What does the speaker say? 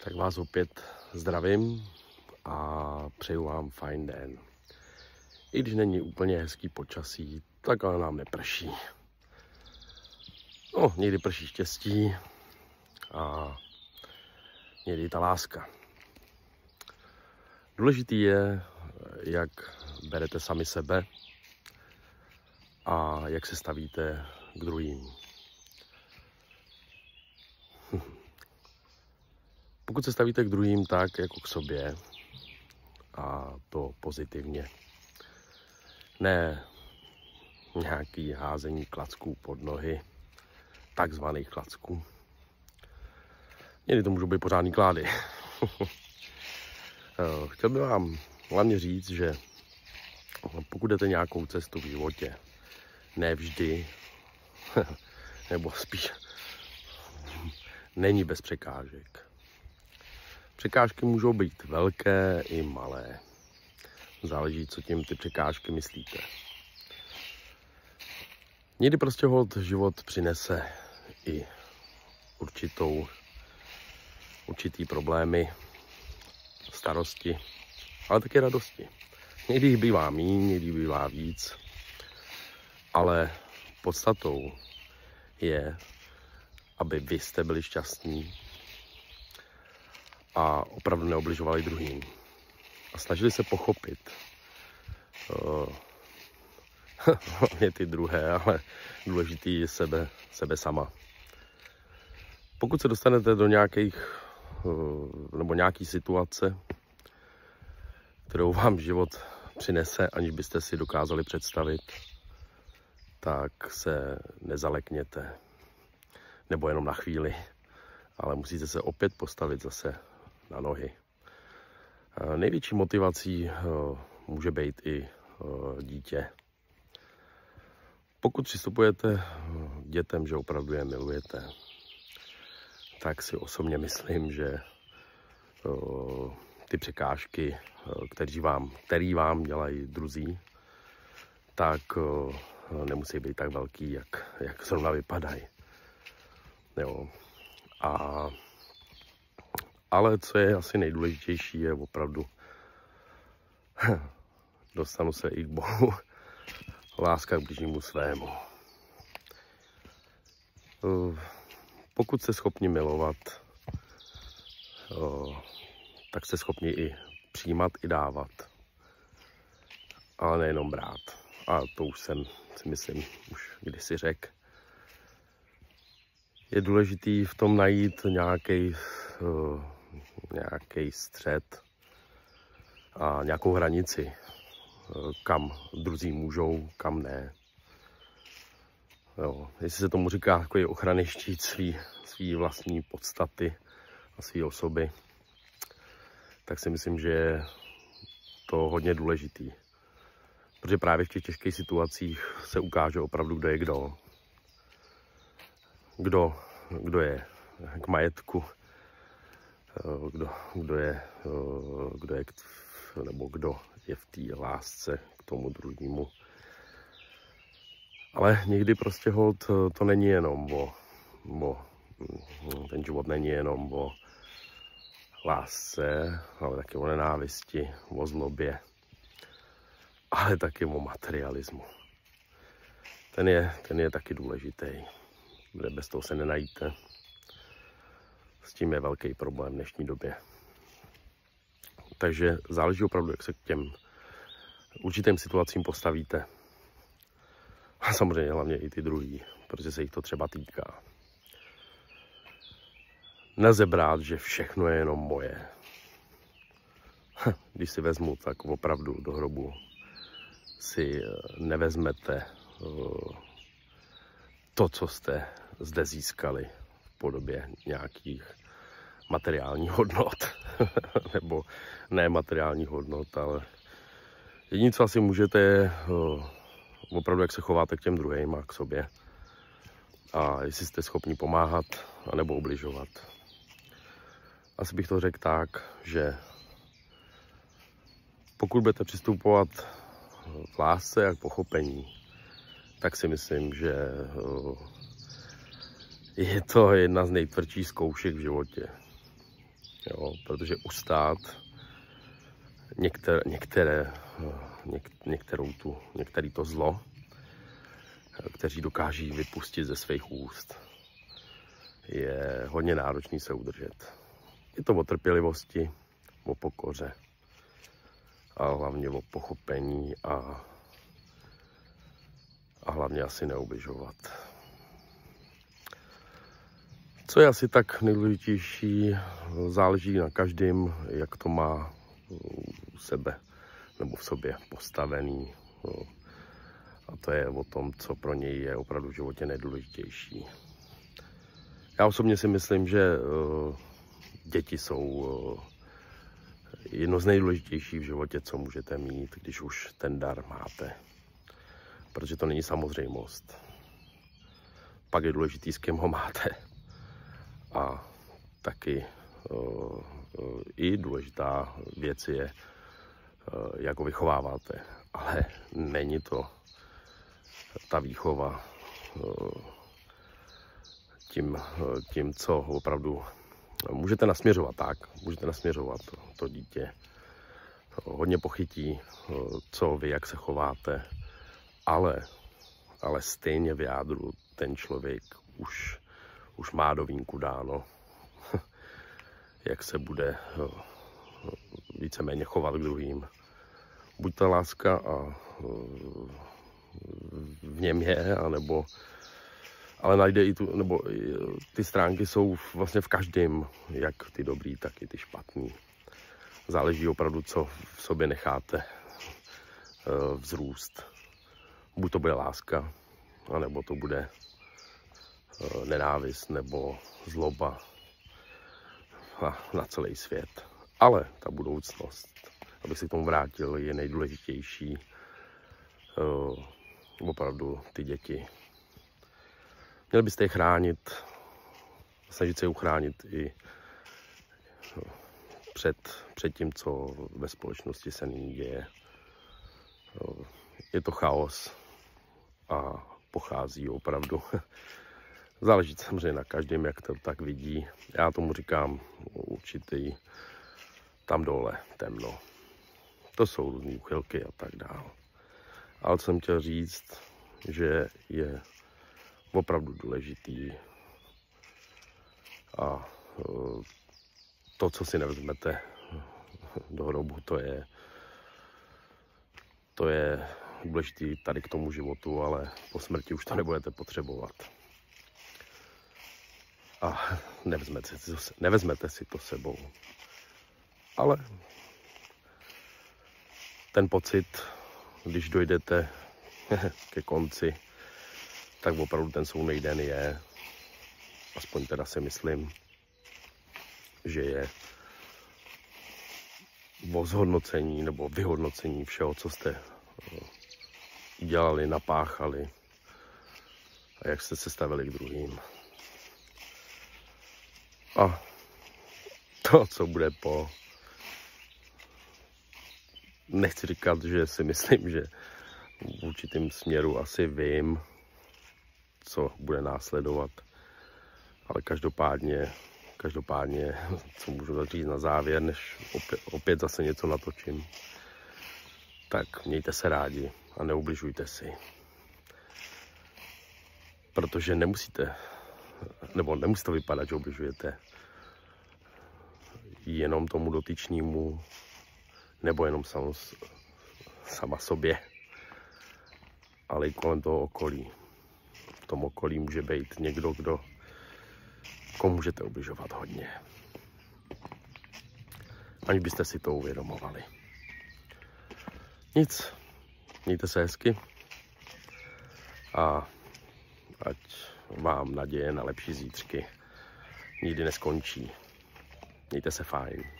Tak vás opět zdravím a přeju vám fajn den. I když není úplně hezký počasí, tak ale nám neprší. No, někdy prší štěstí a někdy ta láska. Důležitý je, jak berete sami sebe a jak se stavíte k druhým. Pokud se stavíte k druhým tak, jako k sobě, a to pozitivně, ne nějaký házení klacků pod nohy, takzvaných klacků. Někdy to můžou být pořádný klády. Chtěl bych vám hlavně říct, že pokud jdete nějakou cestu v životě, ne vždy, nebo spíš není bez překážek. Překážky můžou být velké i malé. Záleží, co tím ty překážky myslíte. Někdy prostě holt život přinese i určitý problémy, starosti, ale taky radosti. Někdy jich bývá míň, někdy bývá víc, ale podstatou je, aby vy jste byli šťastní a opravdu neobližovali druhým. A snažili se pochopit hlavně ty druhé, ale důležitý je sebe sama. Pokud se dostanete do nějaký situace, kterou vám život přinese, aniž byste si dokázali představit, tak se nezalekněte. Nebo jenom na chvíli, ale musíte se opět postavit zase na nohy. Největší motivací může být i dítě. Pokud přistupujete k dětem, že opravdu je milujete, tak si myslím, že ty překážky, které vám dělají druzí, tak nemusí být tak velký, jak zrovna vypadají. Jo. Ale co je asi nejdůležitější, je opravdu dostanu se i k Bohu, láska k bližnímu svému. Pokud jste schopni milovat, tak jste schopni i přijímat, i dávat. Ale nejenom brát. A to už jsem si myslím už kdysi řekl. Je důležitý v tom najít nějaký střed a nějakou hranici, kam druzí můžou, kam ne. Jo, jestli se tomu říká takový ochranný štít svý vlastní podstaty a své osoby, tak si myslím, že je to hodně důležitý. Protože právě v těch těžkých situacích se ukáže opravdu, kdo je kdo. Kdo je k majetku, kdo je v té lásce k tomu druhému. Ale někdy prostě holt to není jenom ten život není jenom o lásce, ale taky o nenávisti, o zlobě, ale taky o materialismu. Ten je taky důležitý, kde bez toho se nenajíte. S tím je velký problém v dnešní době. Takže záleží opravdu, jak se k těm určitým situacím postavíte. A samozřejmě hlavně i ty druhý, protože se jich to třeba týká. Nelze brát, že všechno je jenom moje. Když si vezmu, tak opravdu do hrobu si nevezmete to, co jste zde získali v podobě nějakých materiálních hodnot. Nebo ne materiálních hodnot, ale jediné, co asi můžete, je opravdu, jak se chováte k těm druhým a k sobě. A jestli jste schopni pomáhat, anebo ubližovat. Asi bych to řekl tak, že pokud budete přistupovat k lásce a k pochopení, tak si myslím, že je to jedna z nejtvrdších zkoušek v životě. Jo, protože ustát některé to zlo, kteří dokáží vypustit ze svých úst, je hodně náročný se udržet. Je to o trpělivosti, o pokoře a hlavně o pochopení a hlavně asi neubližovat. Co je asi tak nejdůležitější, záleží na každém, jak to má u sebe nebo v sobě postavený. A to je o tom, co pro něj je opravdu v životě nejdůležitější. Já osobně si myslím, že děti jsou jedno z nejdůležitějších v životě, co můžete mít, když už ten dar máte. Protože to není samozřejmost. Pak je důležitý, s kým ho máte. A taky i důležitá věc je, jak ho vychováváte. Ale není to ta výchova tím, co opravdu můžete nasměřovat můžete nasměřovat to dítě. Hodně pochytí, co vy, jak se chováte, ale stejně v jádru ten člověk už má do vínku dáno, jak se bude víceméně chovat k druhým. Buď ta láska a v něm je, ale najde i ty stránky jsou vlastně v každém, jak ty dobrý, tak i ty špatný. Záleží opravdu, co v sobě necháte vzrůst. Buď to bude láska, anebo to bude nenávist nebo zloba na celý svět. Ale ta budoucnost, abych si k tomu vrátil, je nejdůležitější. Opravdu ty děti. Měli byste je chránit, snažit se je uchránit i před tím, co ve společnosti se nyní děje. Je to chaos a pochází opravdu. Záleží samozřejmě na každém, jak to tak vidí. Já tomu říkám určitý tam dole temno. To jsou různé úchylky a tak dále. Ale jsem chtěl říct, že je opravdu důležitý a to, co si nevezmete do hrobu, to je důležitý tady k tomu životu, ale po smrti už to nebudete potřebovat. A nevezmete si to sebou. Ale ten pocit, když dojdete ke konci, tak opravdu ten soudný den je, aspoň teda si myslím, že je o zhodnocení nebo vyhodnocení všeho, co jste dělali, napáchali a jak jste se stavili k druhým. A to, co bude po, nechci říkat, že si myslím, že v určitém směru asi vím, co bude následovat, ale každopádně, co můžu říct na závěr, než opět zase něco natočím, tak mějte se rádi a neubližujte si. Protože nemusíte to vypadat, že ubližujete jenom tomu dotyčnému, nebo jenom sama sobě, ale i kolem toho okolí. V tom okolí může být někdo, komu můžete ubližovat hodně. Aniž byste si to uvědomovali. Nic, mějte se hezky a ať vám naděje na lepší zítřky nikdy neskončí. Mějte se fajn.